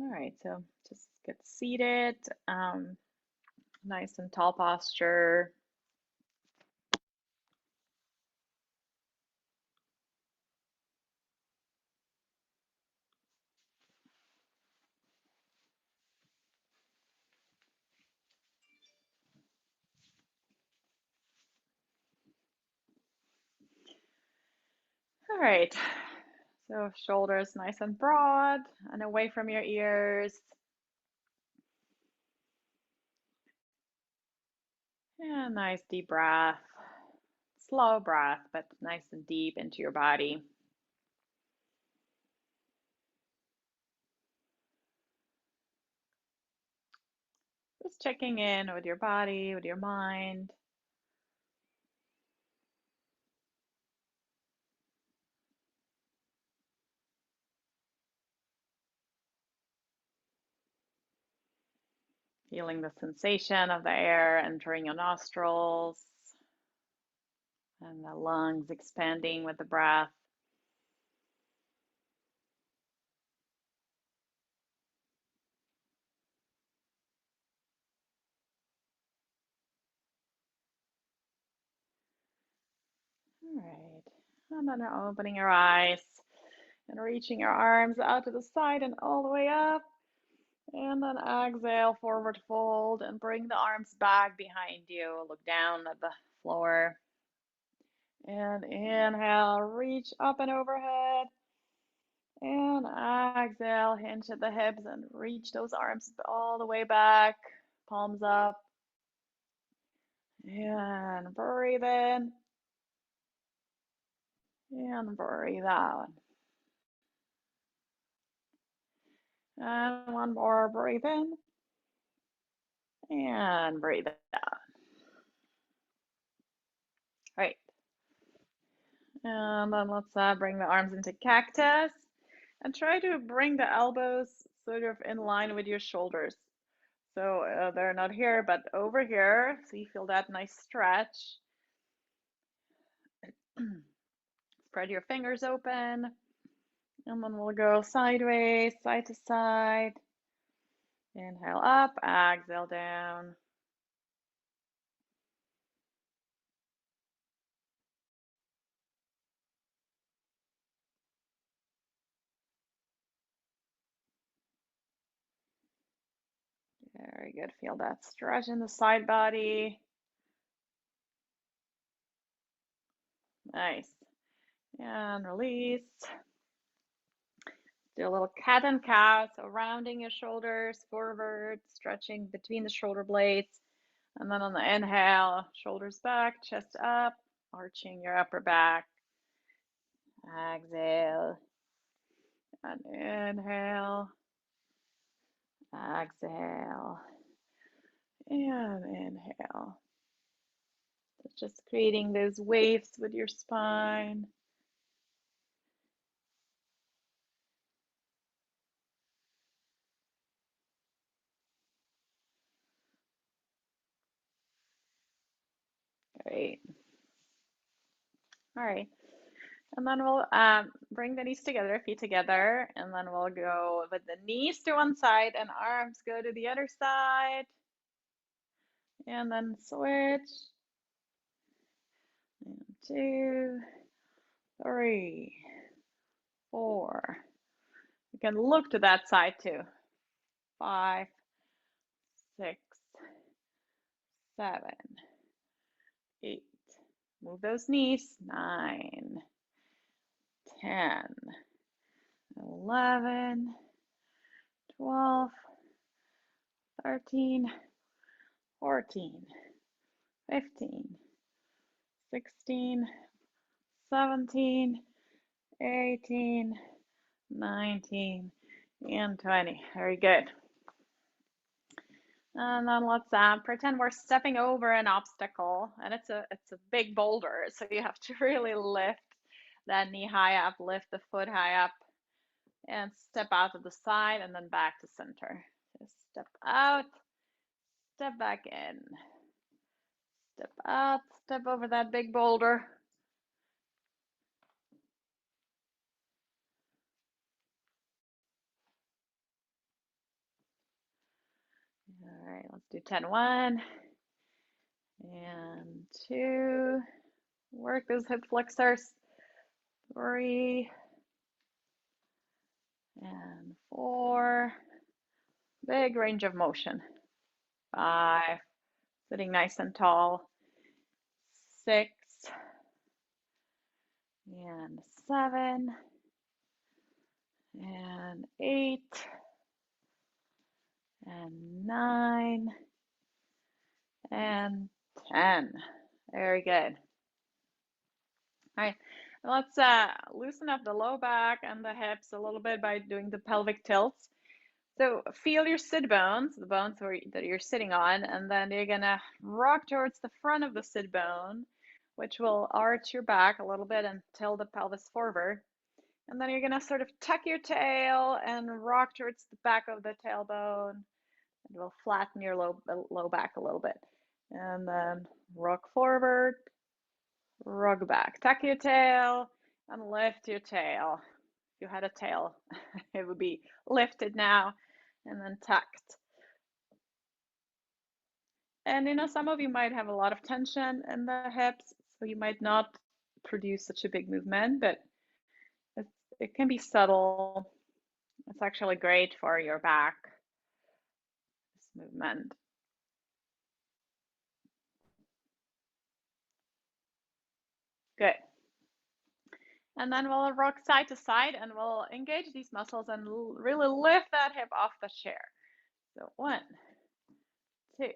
All right, so just get seated, nice and tall posture. All right, so shoulders nice and broad and away from your ears. And nice deep breath, slow breath, but nice and deep into your body. Just checking in with your body, with your mind. Feeling the sensation of the air entering your nostrils and the lungs expanding with the breath. All right, and then opening your eyes and reaching your arms out to the side and all the way up. And then exhale, forward fold, and bring the arms back behind you. Look down at the floor. And inhale, reach up and overhead. And exhale, hinge at the hips and reach those arms all the way back, palms up. And breathe in. And breathe out. And one more, breathe in. And breathe out. Right. And then let's bring the arms into cactus and try to bring the elbows sort of in line with your shoulders. So they're not here, but over here. So you feel that nice stretch. Spread your fingers open. And then we'll go sideways, side to side. Inhale up, exhale down. Very good. Feel that stretch in the side body. Nice. And release. Do a little cat and cow. So rounding your shoulders forward, stretching between the shoulder blades. And then on the inhale, shoulders back, chest up, arching your upper back. Exhale. And inhale. Exhale. And inhale. Just creating those waves with your spine. Great. All right. And then we'll bring the knees together, feet together, and then we'll go with the knees to one side and arms go to the other side. And then switch. And 2, 3, 4. You can look to that side too. 5, 6, 7, 8. Move those knees. 9, 10, 11, 12, 13, 14, 15, 16, 17, 18, 19, and 20. Very good. And then let's pretend we're stepping over an obstacle, and it's a big boulder, so you have to really lift that knee high up, lift the foot high up, and step out to the side and then back to center. So step out, step back in, step out, step over that big boulder. Let's do 10. 1 and 2. Work those hip flexors. 3 and 4. Big range of motion. 5. Sitting nice and tall. 6 and 7 and 8 and 9 and 10. Very good. All right, let's loosen up the low back and the hips a little bit by doing the pelvic tilts. So feel your sit bones, the bones that you're sitting on, and then you're gonna rock towards the front of the sit bone, which will arch your back a little bit and tilt the pelvis forward. And then you're gonna sort of tuck your tail and rock towards the back of the tailbone. It will flatten your low back a little bit. And then rock forward, rock back. Tuck your tail and lift your tail. If you had a tail, it would be lifted now and then tucked. And some of you might have a lot of tension in the hips, so you might not produce such a big movement, but it can be subtle. It's actually great for your back, this movement. Good. And then we'll rock side to side and we'll engage these muscles and really lift that hip off the chair. So 1, 2.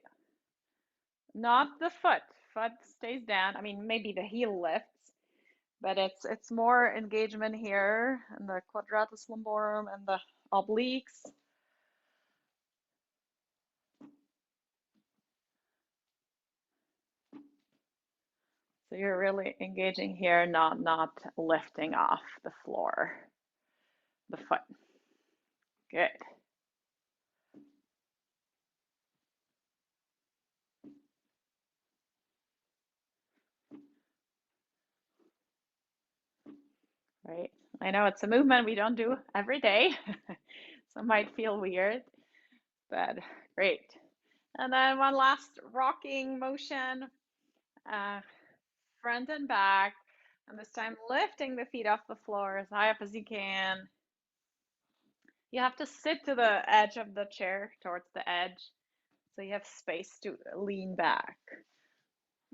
Not the foot. Foot stays down. I mean, maybe the heel lifts, but it's more engagement here in the quadratus lumborum and the obliques. So you're really engaging here, not lifting off the floor, the foot. Good. Right. I know it's a movement we don't do every day, so it might feel weird, but great. And then one last rocking motion, front and back, and this time lifting the feet off the floor as high up as you can. You have to sit to the edge of the chair, towards the edge, so you have space to lean back,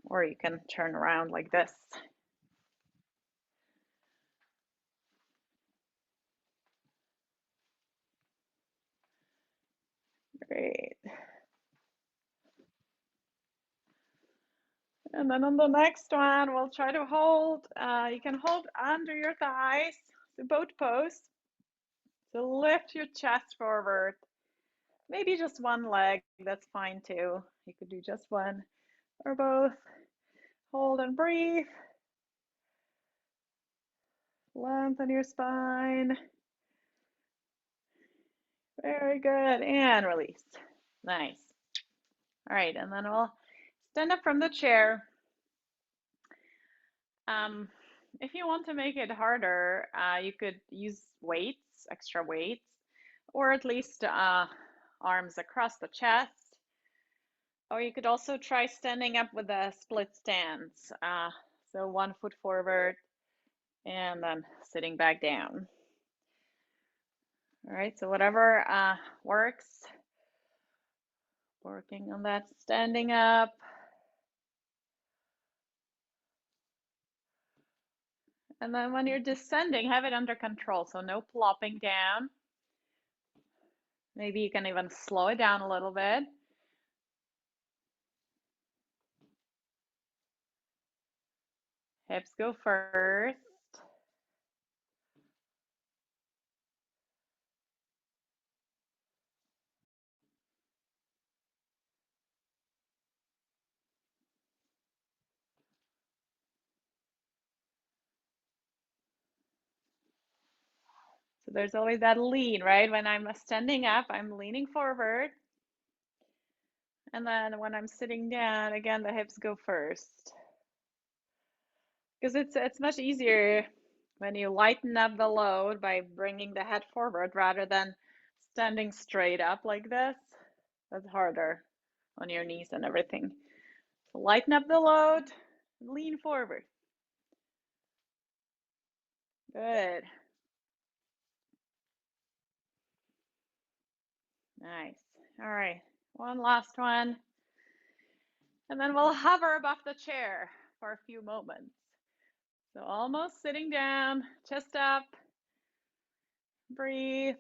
or you can turn around like this. Great. And then on the next one, we'll try to hold, you can hold under your thighs, the boat pose. So lift your chest forward. Maybe just one leg, that's fine too. You could do just one or both. Hold and breathe. Lengthen your spine. Very good. And release. Nice. All right, and then we'll stand up from the chair. If you want to make it harder, you could use weights, extra weights, or at least arms across the chest. Or you could also try standing up with a split stance. So 1 foot forward and then sitting back down. All right, so whatever works. Working on that standing up. And then when you're descending, have it under control. So no plopping down. Maybe you can even slow it down a little bit. Hips go first. So there's always that lean, right? When I'm standing up, I'm leaning forward. And then when I'm sitting down, again, the hips go first. Because it's much easier when you lighten up the load by bringing the head forward rather than standing straight up like this. That's harder. on your knees and everything. So lighten up the load, lean forward. Good. Nice. All right, one last one. And then we'll hover above the chair for a few moments. So almost sitting down, chest up, breathe.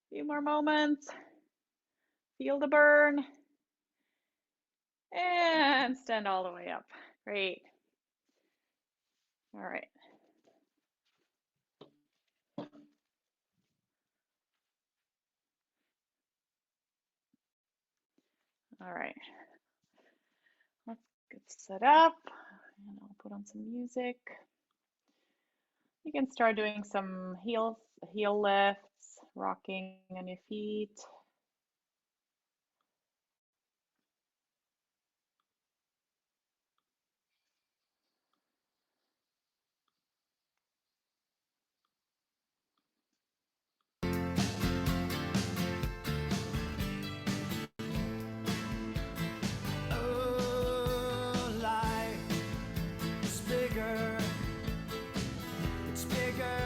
Few more moments. Feel the burn. And stand all the way up. Great. All right. All right. Let's get set up. And I'll put on some music. You can start doing some heel lifts, rocking on your feet.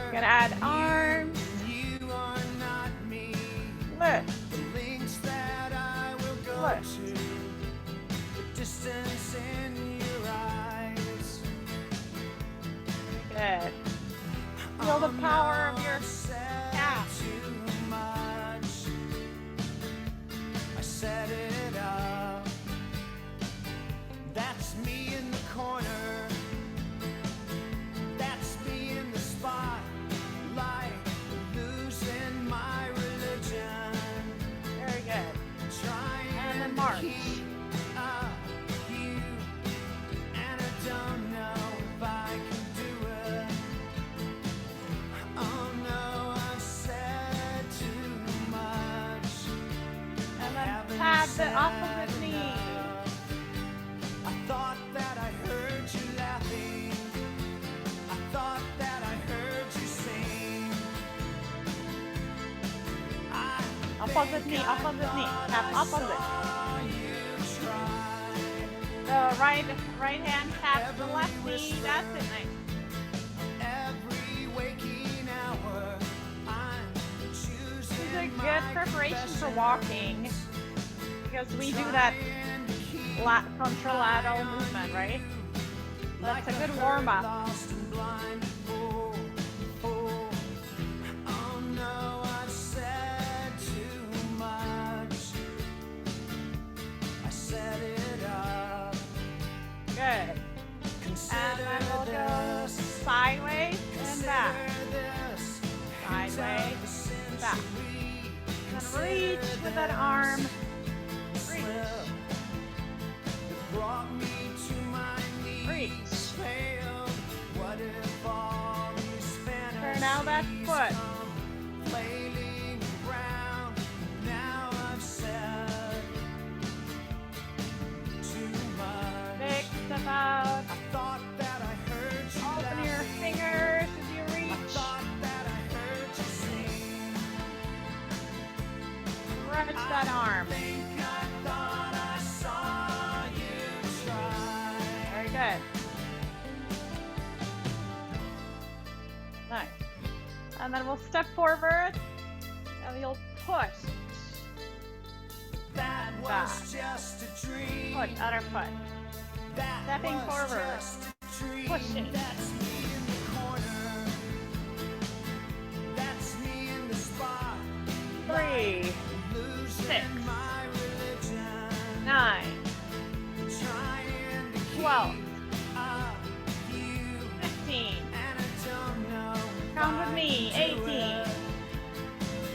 We're gonna add arms. Lift. Lift. Good. Feel the power of your calf. I set it up. That's me in the corner. That's me in the spotlight, losing my religion. Very good. And then march. The opposite knee. I thought that I heard you laughing. I thought that I heard you sing. Opposite knee, tap opposite. The right hand taps the left knee. That's it, nice. Every waking hour, this is a good preparation for walking. Because we do that contralateral movement, right? That's a good warm-up. Good. And then we'll go sideways and back. Sideways and back. And then reach with that arm. Reach. Turn out that foot. Big step out. Open your fingers as you reach. Stretch that arm. Very good. Nice. And then we'll step forward and you'll push. That was just a dream. Push, other foot. Stepping forward. Pushing. That's me in the corner. That's me in the spot. 3, 6, 9, 12, 15, count with me, 18,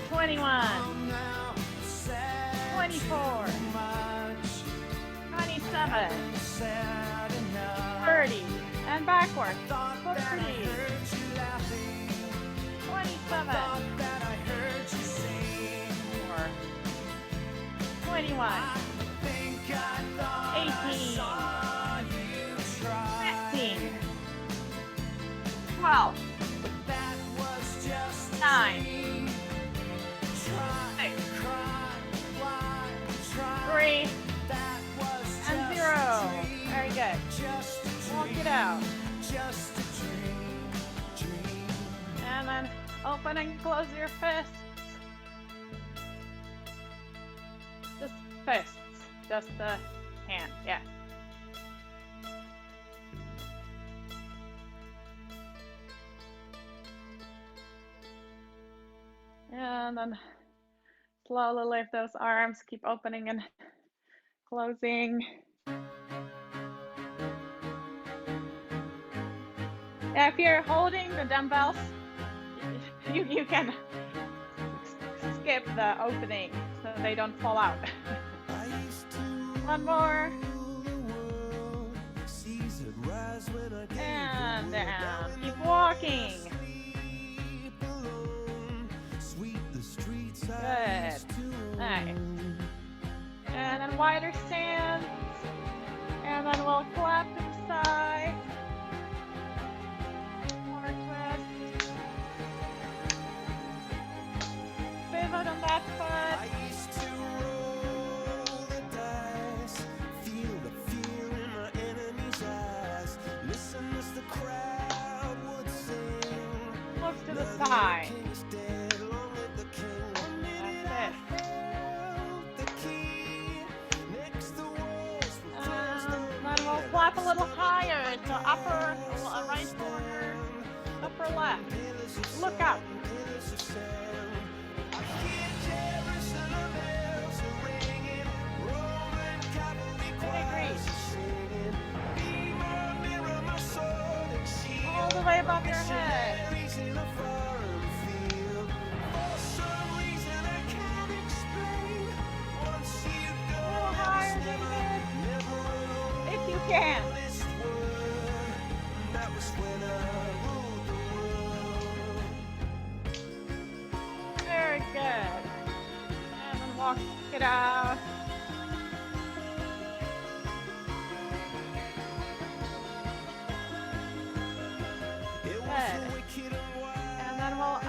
21, 24, 27, 30, and backwards, 30, 27, 21, 18, 15, 12, 9, it out. And then open and close your fists. Just fists, just the hand, yeah. And then slowly lift those arms, keep opening and closing. Yeah, if you're holding the dumbbells, you can skip the opening so they don't fall out. One more. And down. Keep walking. Good. Nice. And then wider stance. And then we'll clap to the side. More twist. Pivot on that foot. I used to roll the dice, feel the fear in my enemy's eyes. Listen as the crowd would sing. Look to the side. Clap a little higher, so upper right corner, upper left. Look up. All the way above your head. A little higher, David. If you can. Very good. And then walk it out. Good. And then we'll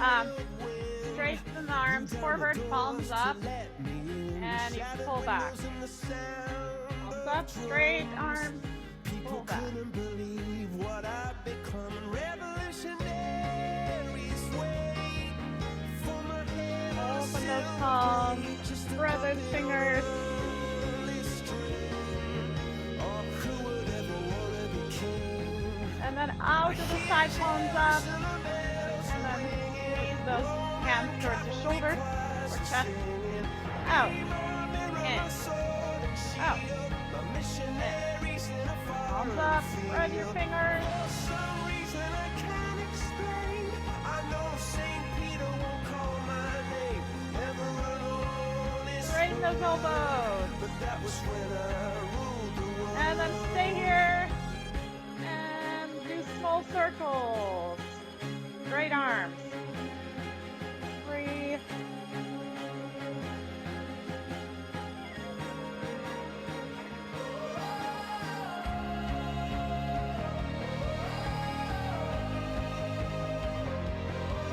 straighten the arms forward, palms up, and you pull back. Palms up, straight arms, pull back. Open those palms, spread those fingers. And then out to the side, palms up. And then squeeze those hands towards your shoulders or chest. Out. In. Out. In. Palms up. Spread your fingers. Straighten those elbows. And then stay here. Small circles. Great arms. Breathe.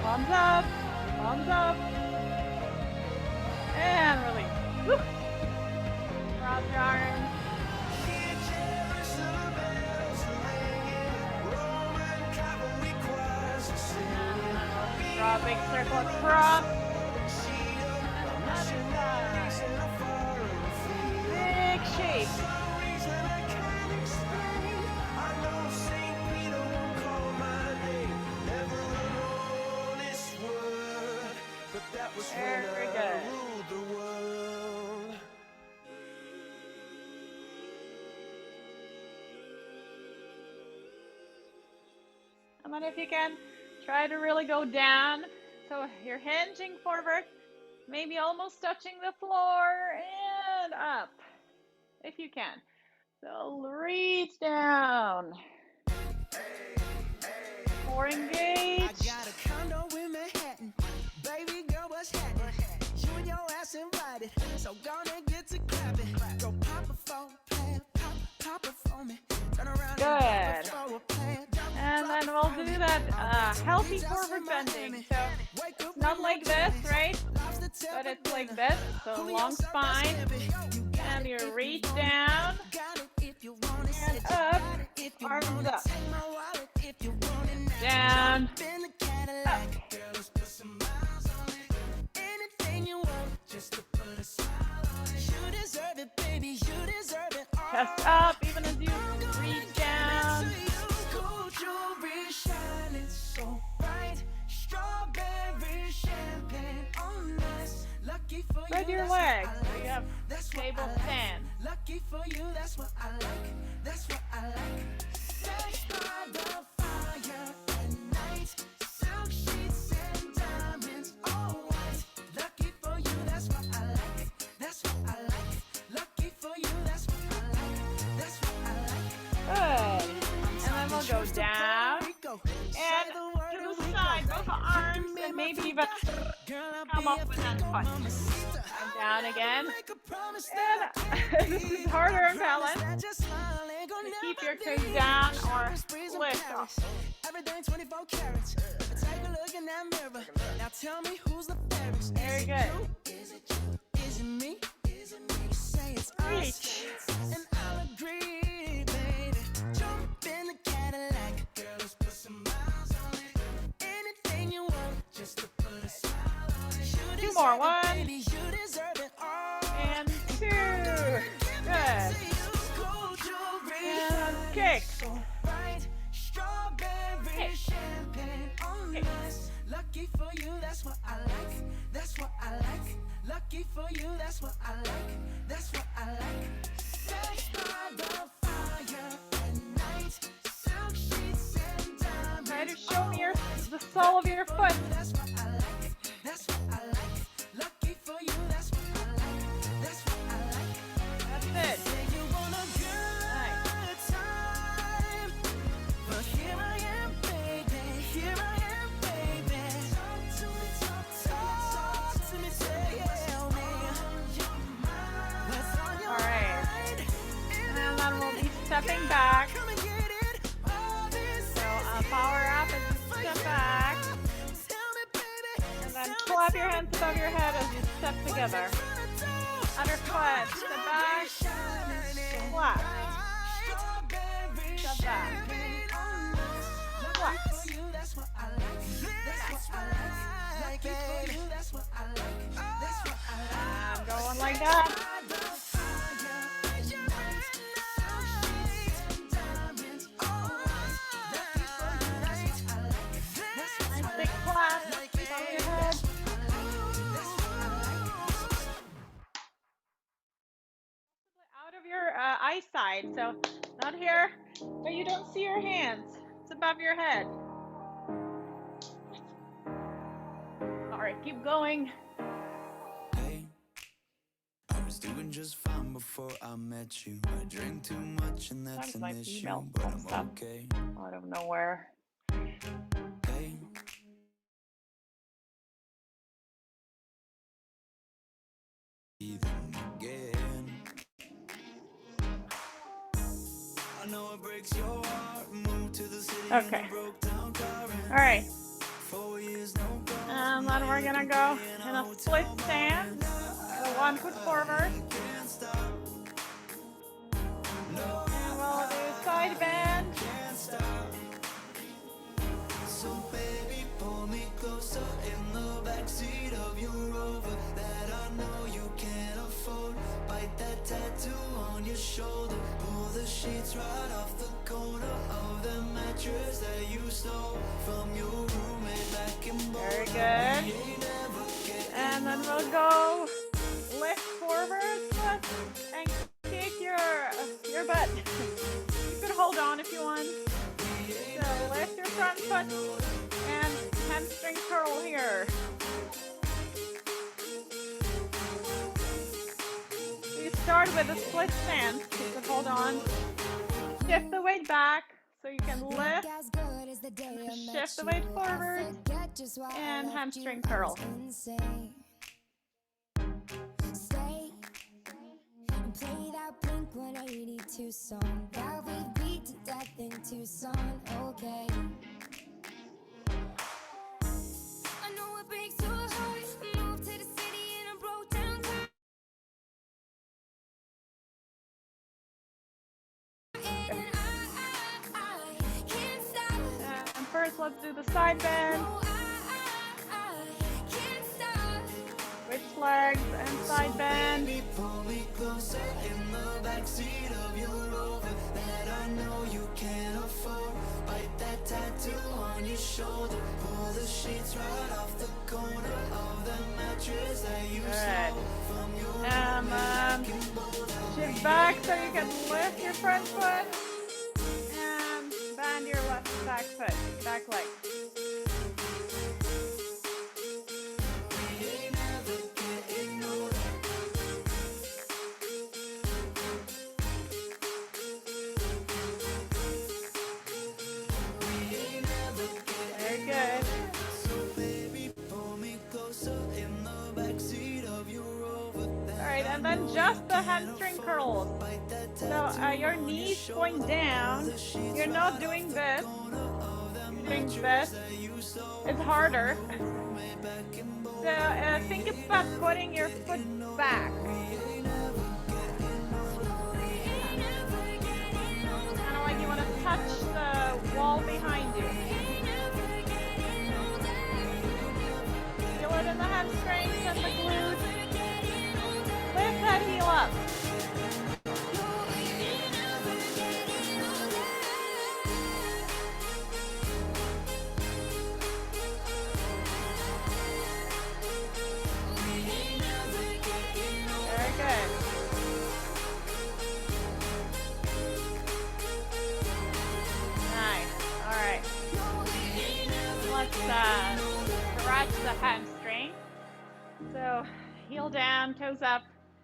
Palms up. Palms up. And release. Woo. Cross your arms. Draw a big circle across. Big shape. Very good. And then if you can, try to really go down. So you're hinging forward, maybe almost touching the floor, and up, if you can. So reach down. More engaged. I got a condo in Manhattan. Baby girl, what's happening? You and your ass invited. So gonna get to clapping. Go pop it for a plan. Pop it for me. Turn around. Good. And then we'll do that healthy forward bending. So it's not like this, right? But it's like this. So long spine. And you reach down. you want it. And Said you up. got it if you Arms want it. up. Take my wallet if you want it now. Down. Jump in the Up. Cadillac. Girl, let's put some miles on it. Anything you want, just to put a smile on it. You deserve it, baby. You deserve it. Chest up, even as you reach down. Gold jewelry shining so bright. Strawberry champagne on us. Lucky for you. Spread your legs so you have stable stand. Lucky for you, that's what I like. That's what I like. Sex by the fire at night. Silk sheets and diamonds, all white. Lucky for you, that's what I like. That's what I like. Lucky for you, that's what I like. That's what I like. Good. And then we'll go down and to the side, both arms, and maybe even come up with that punch. And down again. And this is harder in balance. So keep your toes down or lift off. Everything 24 carats. Take a look in that mirror. Now tell me who's the fairest. Very good. Is it you? Is it me? Is it me? Say it's us. And I'll agree, baby. Jump in the Cadillac. Girl, let's put some miles on it. Anything you want, just to put a smile on it. Two more. One. Baby, you deserve it all. And two. Good. And kick. Strawberry champagne on us. Lucky for you, that's what I like. That's what I like. Lucky for you, that's what I like. That's what I like. Sex by the fire at night. Silk sheets and diamonds. Try to show me the sole of your foot. That's what I like. That's what I like. Lucky for you, that's what I like. That's what I like. That's it. Say you want a good time, but here I am, baby. Here I am, baby. Talk to me, talk to me, tell me what's on your All right. mind. And then we'll be stepping back. Come and get it. All this So power up as you step back. tell me, baby. And then clap your hands above your head as you step together. Underfoot. Step back. Clap. Step back. Clap. I'm going like that. Nice big clap above your head. Out of your eyesight, so not here, but you don't see your hands. It's above your head. All right, keep going. Hey, I was doing just fine before I met you. I drink too much and that's Sometimes an my issue, female but comes I'm up okay. out of nowhere. Hey, them again. I know it breaks your heart. Moved to the city Okay. in a broke down car. All right, 4 years, no call. and then we're gonna go in a split stance. So 1 foot forward, Can't stop, and we'll do side bend. can't stop. So baby, pull me closer in the backseat of your Rover that I know you can't afford. Bite that tattoo on your shoulder. Pull the sheets right off the corner of the mattress that you stole from your roommate back in Very Boulder. good. We ain't never getting And then we'll go lift forward and kick your butt. You could hold on if you want. So lift your front foot and hamstring curl here. We start with a split stance. You could hold on. Shift the weight back so you can lift. Shift the weight forward and hamstring curl. Stay and play that Blink 182 song that we beat to death in Tucson. Okay. let's do the side bend. No, I can't stop. Switch legs and side bend. Baby, pull me closer in the backseat of your Rover that I know you can't afford. Bite that tattoo on your shoulder. Pull the sheets right off the corner of the mattress that you stole from your And shift back so you can lift your front foot. And bend your left back foot, back leg. Very good. Alright, and then just the hamstring curls. So your knees going down. You're not doing this. You're doing this. It's harder. So think about putting your foot back. Kind of like you want to touch the wall behind you. Feel it in the hamstrings and the glutes. Lift that heel up. Very good. Nice. All right. Let's stretch the hamstring. So heel down, toes up,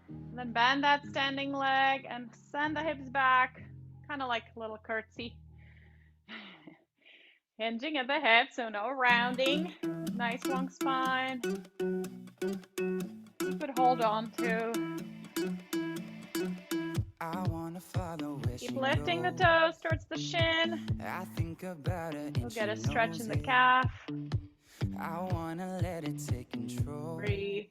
and then bend that standing leg and send the hips back, kind of like a little curtsy. Hinging at the hip, so no rounding. Nice long spine. You could hold on to. I wanna follow where Keep she lifting the goes. toes towards the shin. I think about her You'll and get a she stretch knows in the it. calf. I wanna let it take control. Breathe.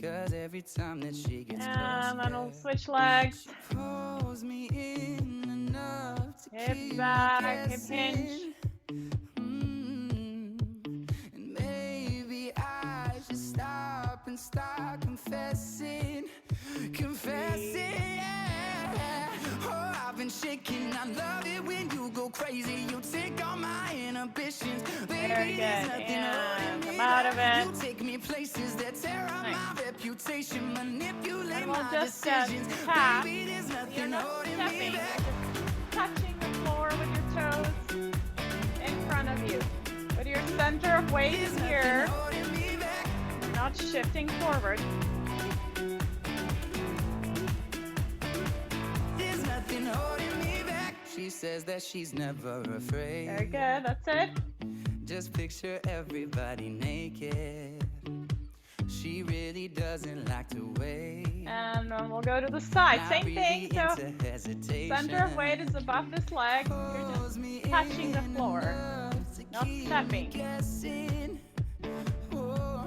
'Cause every time that she gets And then we'll close, switch legs. pulls me in enough to Hip keep back, me hip hinge. guessing. And maybe I should stop and start confessing, yeah. Oh, I've been shaking. I love it when you go crazy. You take all my inhibitions. Very Baby, good. there's nothing holding And me come out of back. it. You take me places that tear up Nice. my reputation, manipulate And we'll my just decisions. tap. Baby, there's You're nothing not holding me stepping, back. just touching the floor with your toes in front of you. With your center of weight is here. Holding me back. You're not shifting forward. There's nothing holding me back. She says that she's never afraid. Very good. That's it. Just picture everybody naked. She really doesn't like to wait. And we'll go to the side. Not Same really thing. So into hesitation. center of weight is above this leg. You're just touching the floor, not stepping. Guessing. Oh,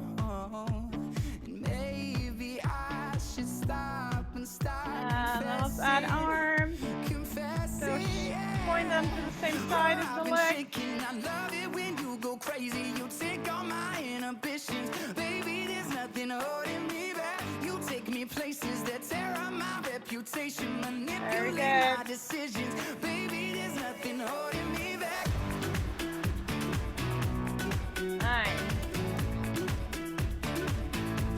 and maybe I should stop and start And then let's add arms. So point them to the same side as the leg. I love it when you go crazy. You take all my inhibitions. Baby, there's nothing holding me back. You take me places that tear up my reputation. Manipulate good. my decisions. Baby, there's nothing holding me back. Nice.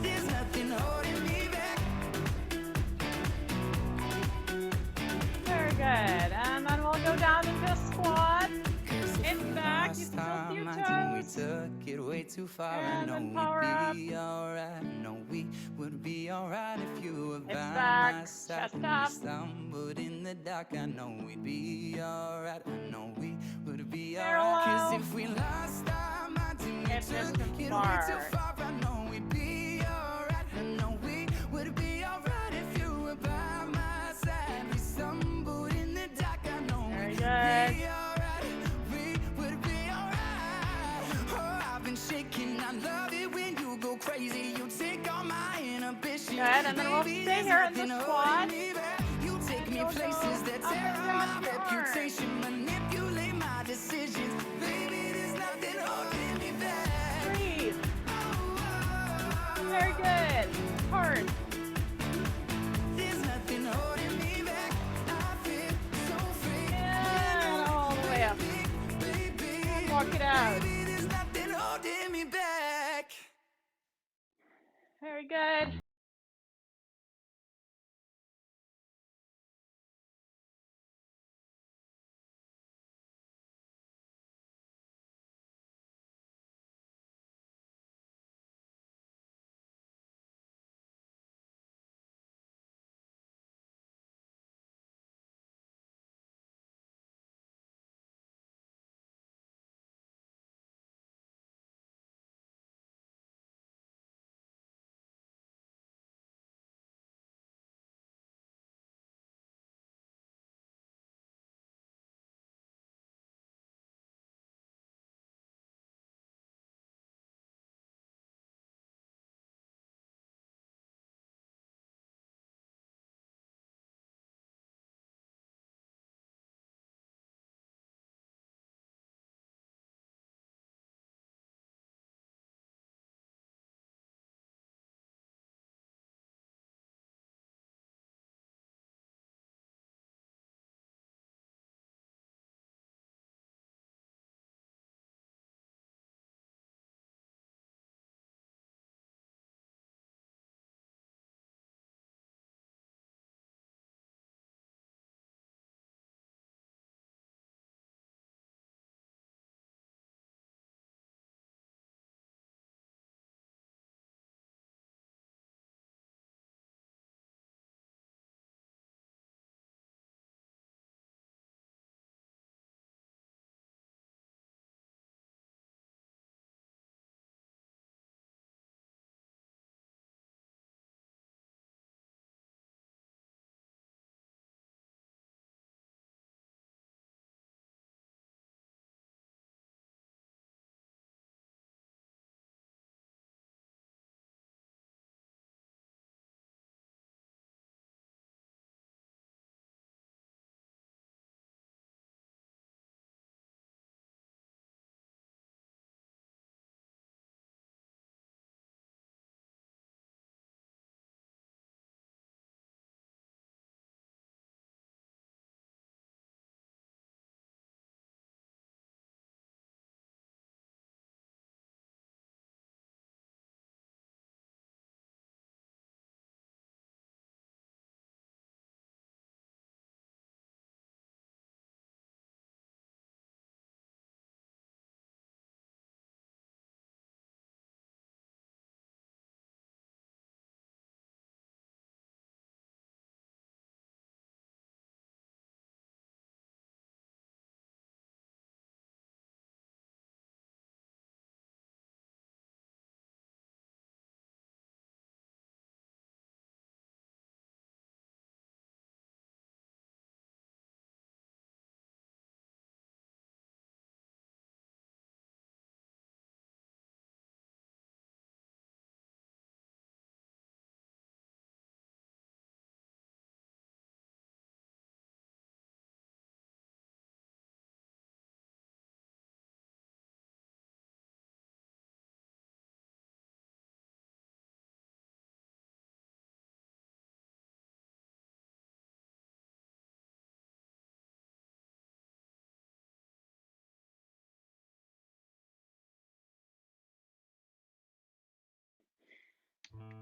There's nothing holding me back. Very good. And then we'll go down into a squat. In back, you can still see your We toes. took it way too far. And I then know power up. we'd be alright. I know we would be alright if you were by back, my side. chest When we up. stumbled in the dark. I know we'd be alright. I know we would be Parallel. alright. 'Cause if we lost our minds and we Hips took distance it way too far. far, I know we'd be alright. I know we would be alright if you were by my side. We stumbled in the dark. I know Very we'd good. be alright. We would be alright. Oh, I've been shaking. I love it when you go crazy. You take all my inhibitions. Good, and then we'll Baby, stay there's here in the nothing squat. holding me back. You take me You'll go places that up tear and up down my your arms. reputation. Manipulate my decisions. Baby, walk it out. Baby, there's nothing holding me back. Very good.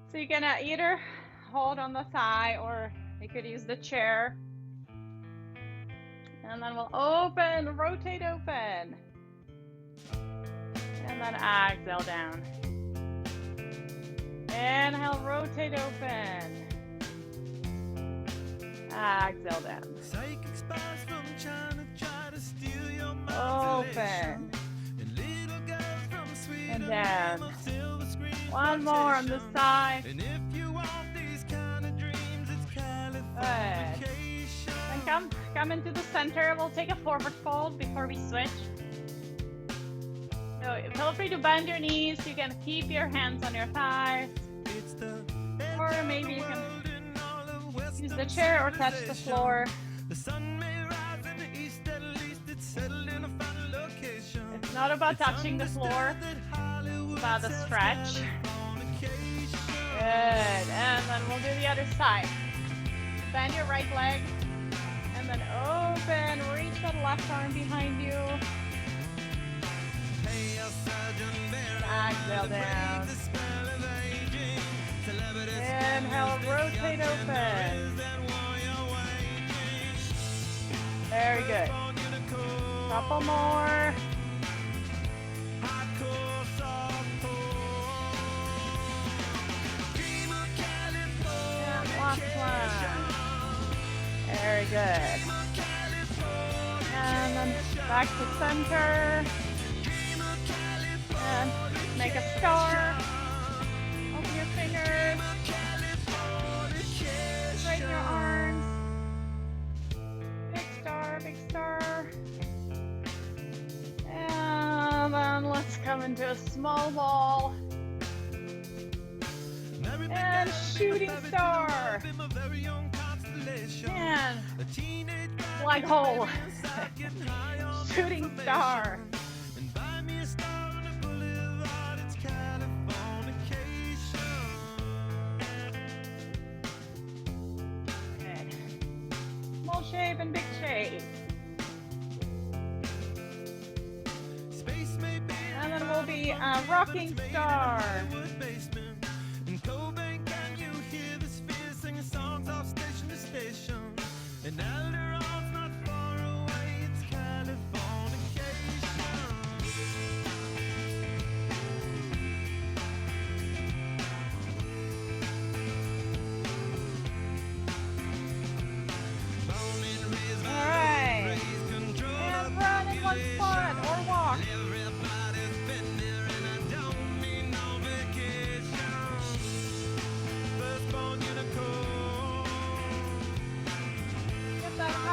So you can either hold on the thigh or you could use the chair. And then we'll open, rotate open. And then exhale down. Inhale, rotate open. Exhale down. Open. And down. One more on the side. Good. And come into the center. We'll take a forward fold before we switch. So feel free to bend your knees. You can keep your hands on your thighs. Or maybe you can use the chair or touch the floor. It's not about touching the floor. It's about the stretch. Good. And then we'll do the other side. Bend your right leg. And then open. Reach that left arm behind you. Exhale down. Inhale, rotate open. Very good. Couple more. And last one. Very good. And then back to center. And make a star. Open your fingers. Straighten your arms. Big star, big star. And then let's come into a small ball. And shooting star. And black hole. Shooting star. Okay. Small shape and big shape. And then we'll be a rocking star.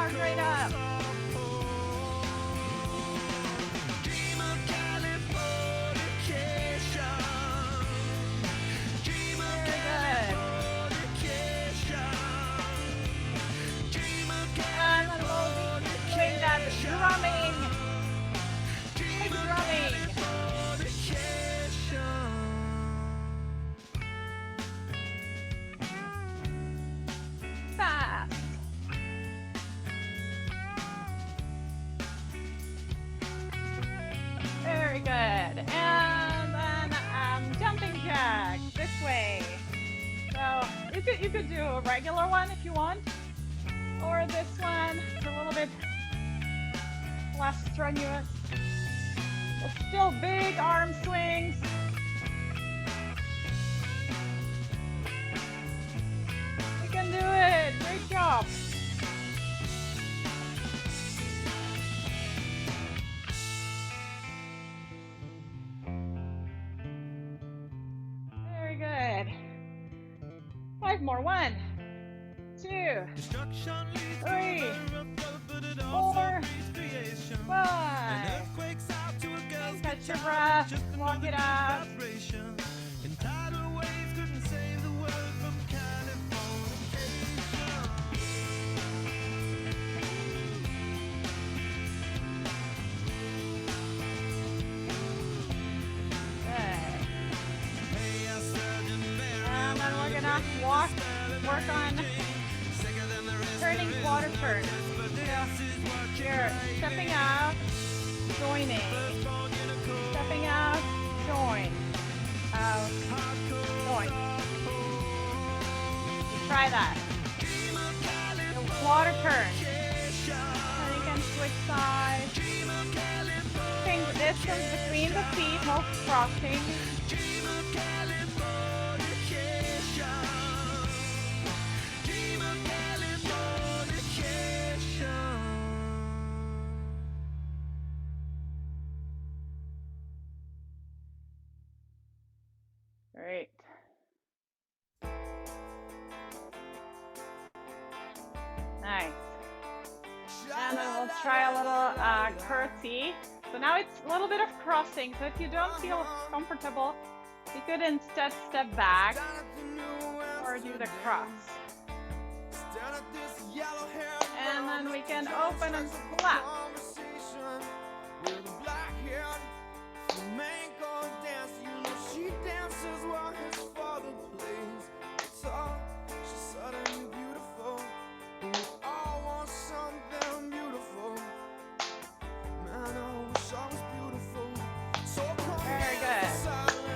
Straight up. And then we'll be doing that drumming. Big drumming. Fast. Very good. And then jumping jack this way. So you could do a regular one if you want, or this one. It's a little bit less strenuous, but still big arm swings. You can do it. Great job. Very good. 5 more. 1, 2, 3, 4, 5. And catch your breath. Walk it out. Work on turning water turn. So you're stepping out, joining, stepping out, join, out, join. Try that. The water turn. And you can switch sides. Change the distance between the feet, no crossing. Great. Nice. And then we'll try a little curtsy. So now it's a little bit of crossing. So if you don't feel comfortable, you could instead step back or do the cross. And then we can open and flap. Very good.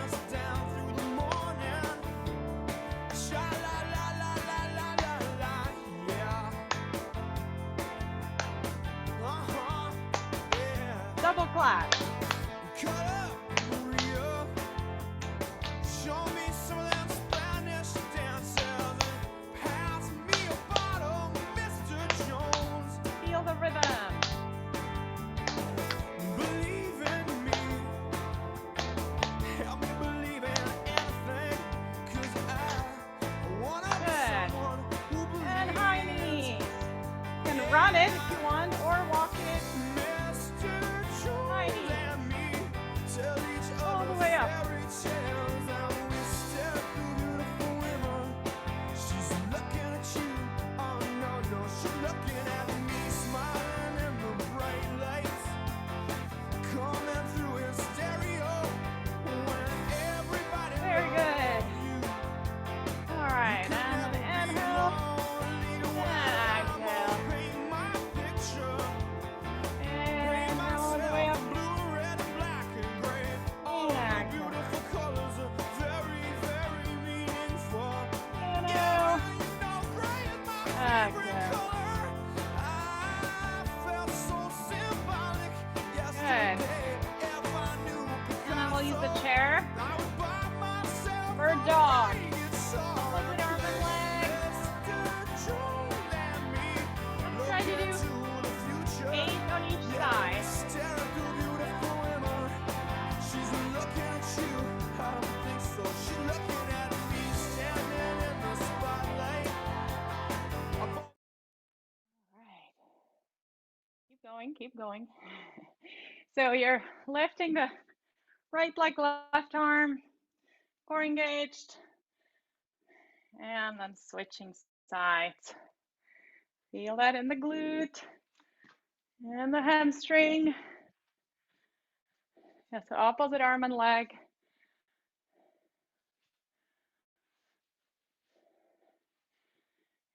double clap. Cut up, Maria. Show me some of them Spanish dances. Pass me a bottle, Mr. Jones. Feel the rhythm. Believe in me. Help me believe in anything. 'Cause I wanna be Good. someone who And believes. high knees. You can run it if you want or walk it. Mr. Jones High knees. and me tell each All other the way up. fairy tales and we stare through beautiful women. She's looking at you, oh no, she's looking at me, smiling in the bright lights, coming through his stereo when everybody Very good. loves you. All right. And then inhale. And exhale. Paint my picture. And all the way up. Blue, red, black, and gray. All Yeah, the beautiful colors are very, very meaningful. Inhale. Yeah, you know gray is my favorite Exhale. color. I felt so symbolic Good. yesterday. If I knew And then we'll use the Picasso, chair I would buy myself for a dog. great guitar. Opposite arm and leg. Mr. Jones and me, Let's try to do looking to the future. 8 on each side. Staring through beautiful women. She's looking at you. I don't think so. She's looking at me standing in the spotlight. All right. Keep going, keep going. So you're lifting the right leg, left arm, core engaged, and then switching sides. Feel that in the glute and the hamstring. Yes, opposite arm and leg.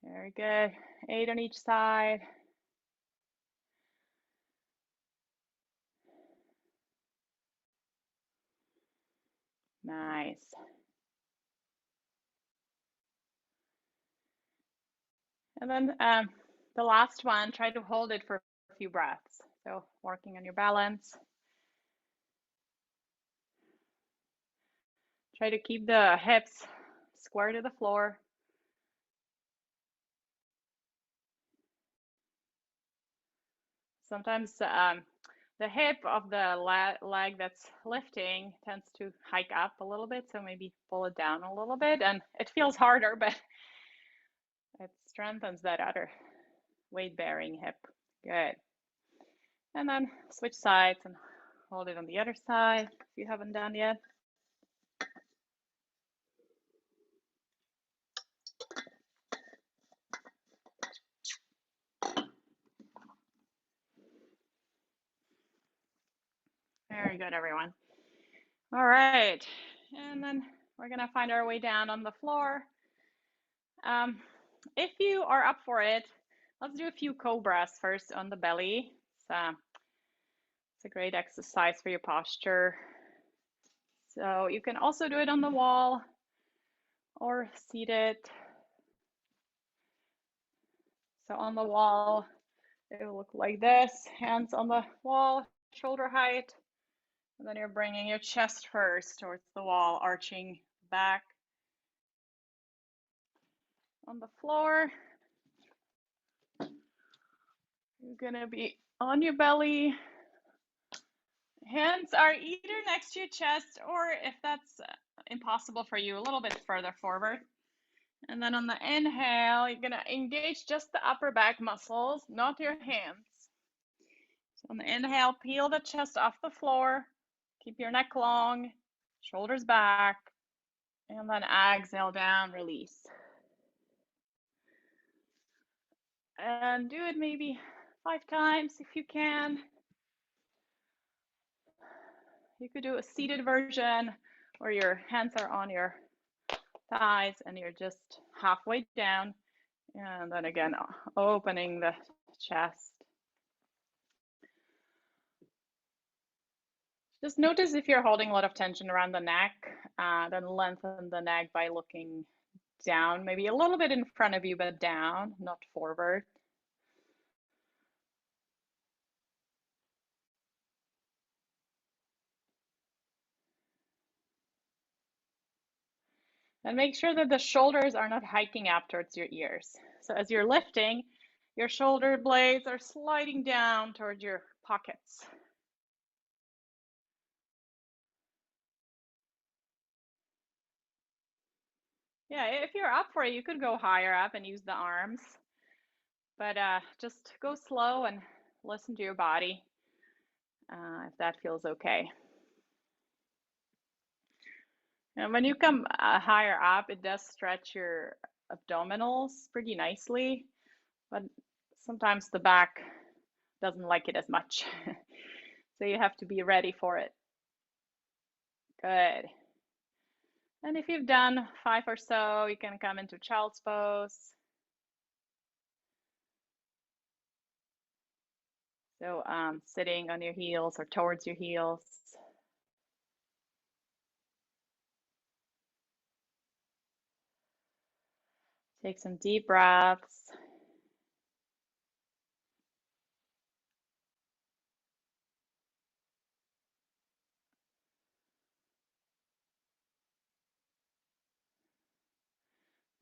Very good. 8 on each side. Nice. And then the last one, try to hold it for a few breaths. So working on your balance. Try to keep the hips square to the floor. Sometimes the hip of the leg that's lifting tends to hike up a little bit, so maybe pull it down a little bit, and it feels harder, but it strengthens that other weight-bearing hip. Good. And then switch sides and hold it on the other side if you haven't done yet. Very good, everyone. All right, and then we're gonna find our way down on the floor. If you are up for it, let's do a few cobras first on the belly. It's a great exercise for your posture. So you can also do it on the wall or seated. So on the wall, it will look like this, hands on the wall, shoulder height. And then you're bringing your chest first towards the wall, arching back. On the floor, you're gonna be on your belly. Hands are either next to your chest, or if that's impossible for you, a little bit further forward. And then on the inhale, you're gonna engage just the upper back muscles, not your hands. So on the inhale, peel the chest off the floor, keep your neck long, shoulders back, and then exhale down, release. And do it maybe 5 times if you can. You could do a seated version where your hands are on your thighs and you're just halfway down. And then again, opening the chest. Just notice if you're holding a lot of tension around the neck, then lengthen the neck by looking down, maybe a little bit in front of you, but down, not forward. And make sure that the shoulders are not hiking up towards your ears. So as you're lifting, your shoulder blades are sliding down towards your pockets. Yeah, if you're up for it, you could go higher up and use the arms, but just go slow and listen to your body if that feels okay. And when you come higher up, it does stretch your abdominals pretty nicely, but sometimes the back doesn't like it as much. So you have to be ready for it. Good. And if you've done 5 or so, you can come into child's pose. So sitting on your heels or towards your heels. Take some deep breaths.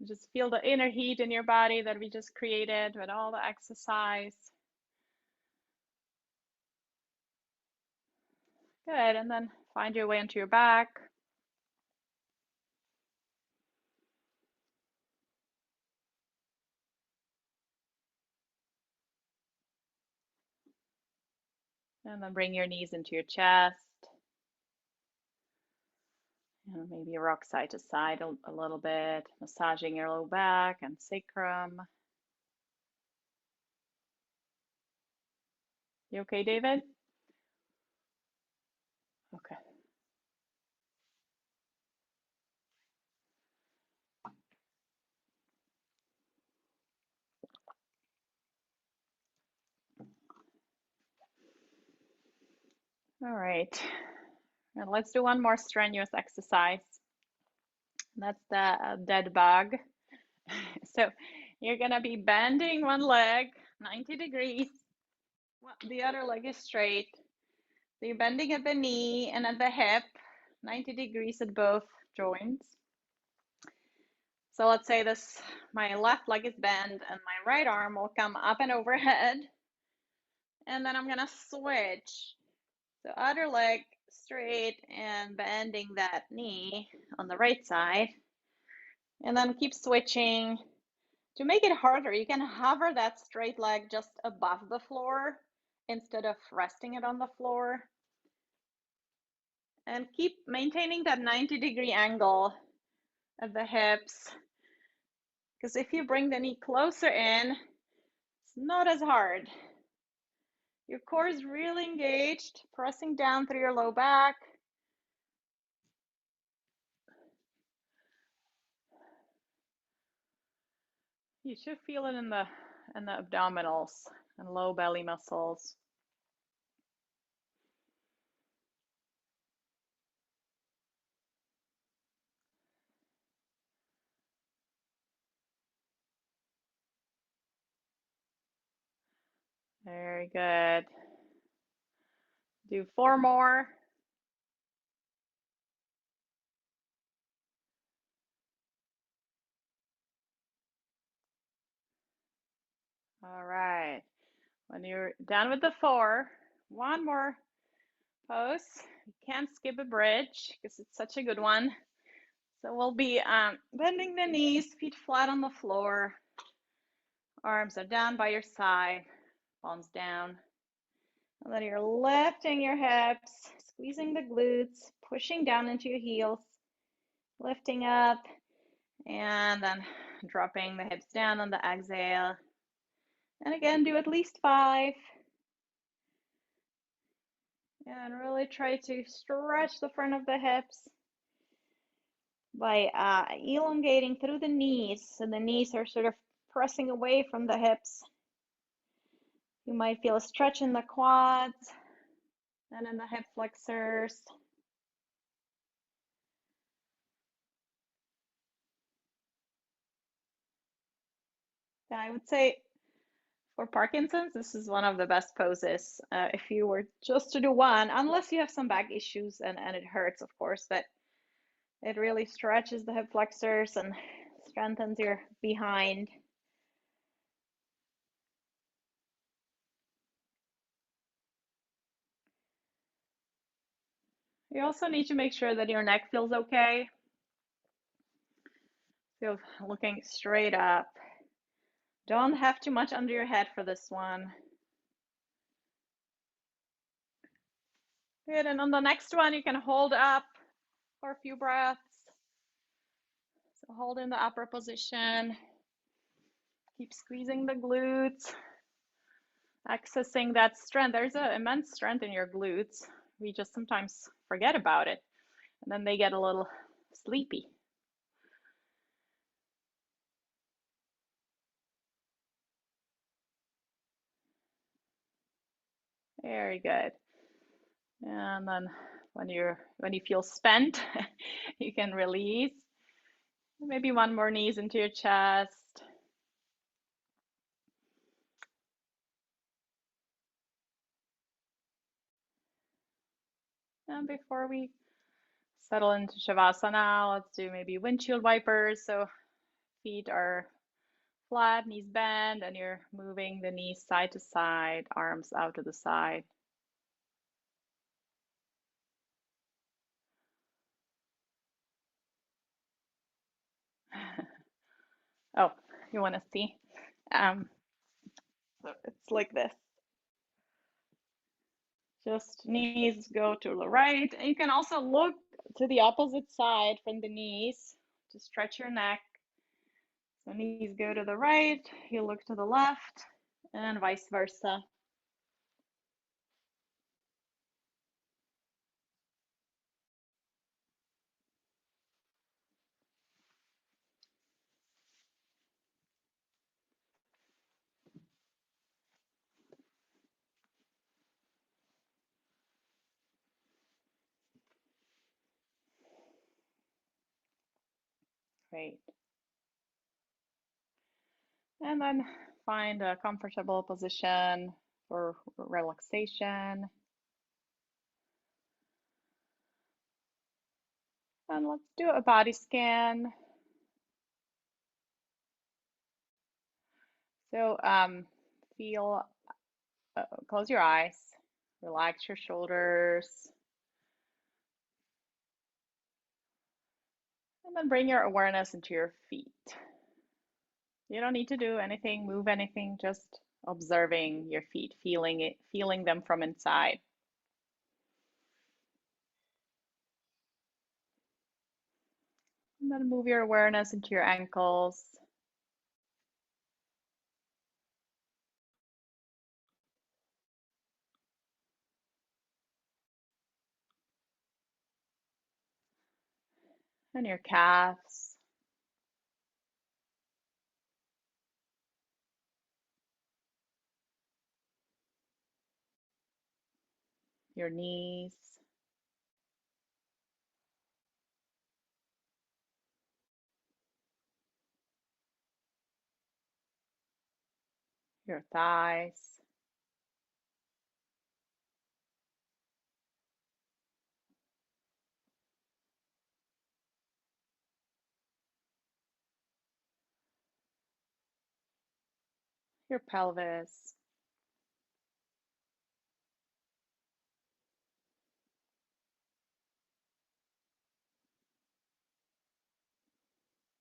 Just feel the inner heat in your body that we just created with all the exercise. Good, and then find your way into your back. And then bring your knees into your chest. And maybe rock side to side a little bit, massaging your low back and sacrum. You okay, David? Okay. All right. And let's do one more strenuous exercise. That's the dead bug. So you're gonna be bending one leg 90 degrees. The other leg is straight. So you're bending at the knee and at the hip, 90 degrees at both joints. So let's say my left leg is bent and my right arm will come up and overhead. And then I'm gonna switch. So other leg straight and bending that knee on the right side. And then keep switching. To make it harder, you can hover that straight leg just above the floor instead of resting it on the floor. And keep maintaining that 90-degree angle at the hips. Because if you bring the knee closer in, it's not as hard. Your core is really engaged, pressing down through your low back. You should feel it in the abdominals and low belly muscles. Very good. Do 4 more. All right. When you're done with the 4, one more pose. You can't skip a bridge because it's such a good one. So we'll be bending the knees, feet flat on the floor. Arms are down by your side, palms down. And then you're lifting your hips, squeezing the glutes, pushing down into your heels, lifting up, and then dropping the hips down on the exhale. And again, do at least 5. And really try to stretch the front of the hips by elongating through the knees. So the knees are sort of pressing away from the hips. You might feel a stretch in the quads and in the hip flexors. Yeah, I would say for Parkinson's, this is one of the best poses. If you were just to do one, unless you have some back issues and it hurts, of course, but It really stretches the hip flexors and strengthens your behind. You also need to make sure that your neck feels okay. So looking straight up. Don't have too much under your head for this one. Good, and on the next one, you can hold up for a few breaths. So hold in the upper position. Keep squeezing the glutes, accessing that strength. There's an immense strength in your glutes. We just sometimes forget about it, and then they get a little sleepy. Very good. And then when you feel spent, you can release. Maybe one more knees into your chest. And before we settle into Shavasana, let's do maybe windshield wipers. So feet are flat, knees bend, and you're moving the knees side to side, arms out to the side. Oh, you want to see? So it's like this. Just knees go to the right. And you can also look to the opposite side from the knees to stretch your neck. So knees go to the right, you look to the left, and vice versa. Great. And then find a comfortable position for relaxation. And let's do a body scan. So feel, close your eyes, relax your shoulders, and then bring your awareness into your feet. You don't need to do anything, move anything, just observing your feet, feeling it, feeling them from inside. And then move your awareness into your ankles. And your calves. Your knees. Your thighs. Your pelvis.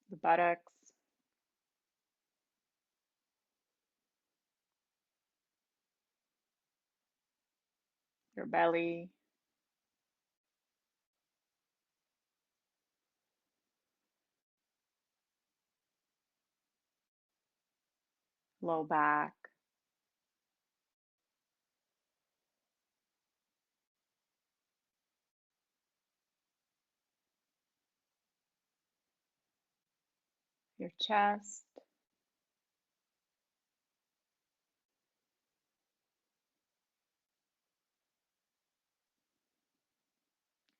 The buttocks. Your belly. Low back. Your chest.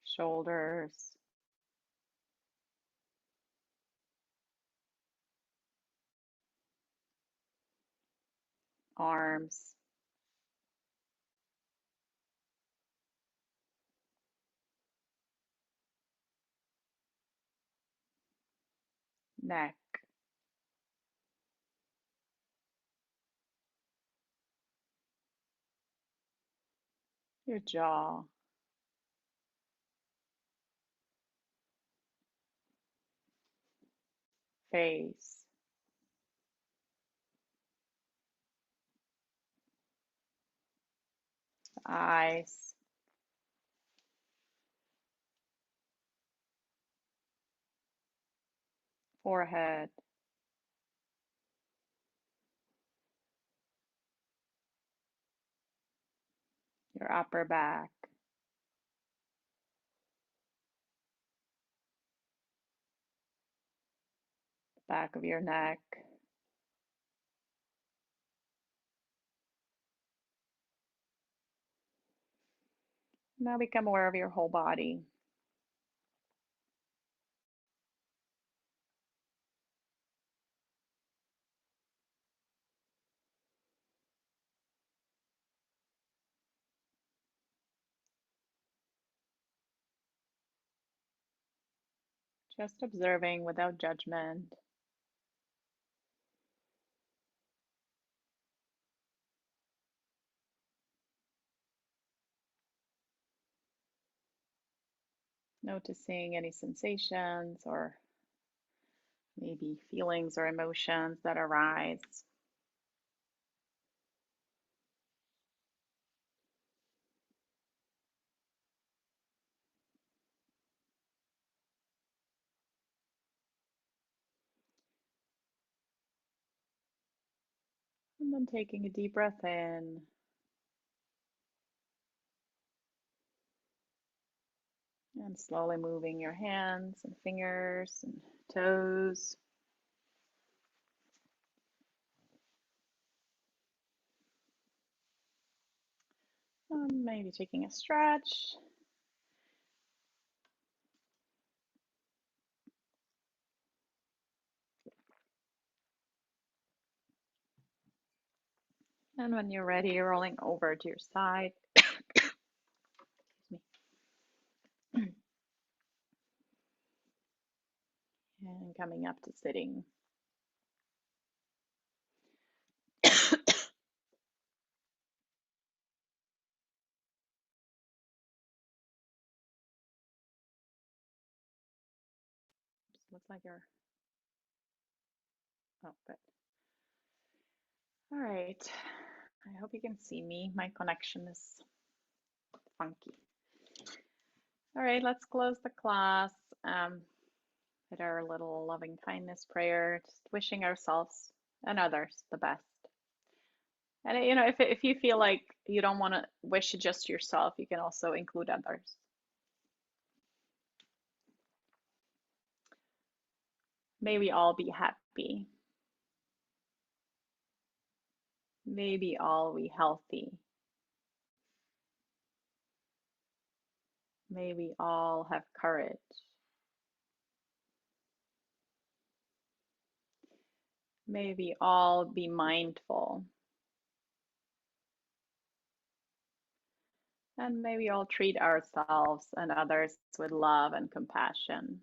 Shoulders. Arms. neck, your jaw, face, eyes, forehead, your upper back, back of your neck, now become aware of your whole body. Just observing without judgment. Noticing any sensations or maybe feelings or emotions that arise. And then taking a deep breath in. And slowly moving your hands and fingers and toes. Maybe taking a stretch. And when you're ready, rolling over to your side. Excuse me. And coming up to sitting. Looks like you're, oh, good. All right. I hope you can see me. My connection is funky. All right, let's close the class with our little loving kindness prayer, just wishing ourselves and others the best. And if you feel like you don't want to wish just yourself, you can also include others. May we all be happy. May we all be healthy. May we all have courage. May we all be mindful. And may we all treat ourselves and others with love and compassion.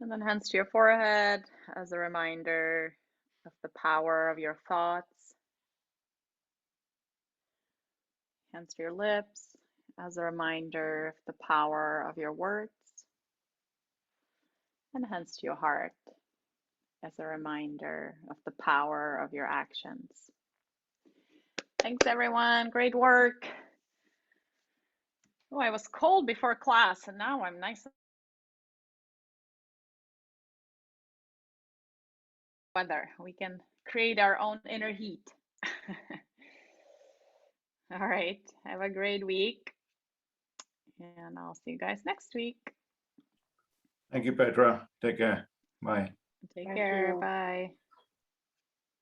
And then hands to your forehead as a reminder of the power of your thoughts. Hands to your lips as a reminder of the power of your words. And hands to your heart as a reminder of the power of your actions. Thanks, everyone. Great work. Oh, I was cold before class, and now I'm nice weather. We can create our own inner heat. All right. Have a great week. And I'll see you guys next week. Thank you, Petra. Take care. Bye. Take care. Bye.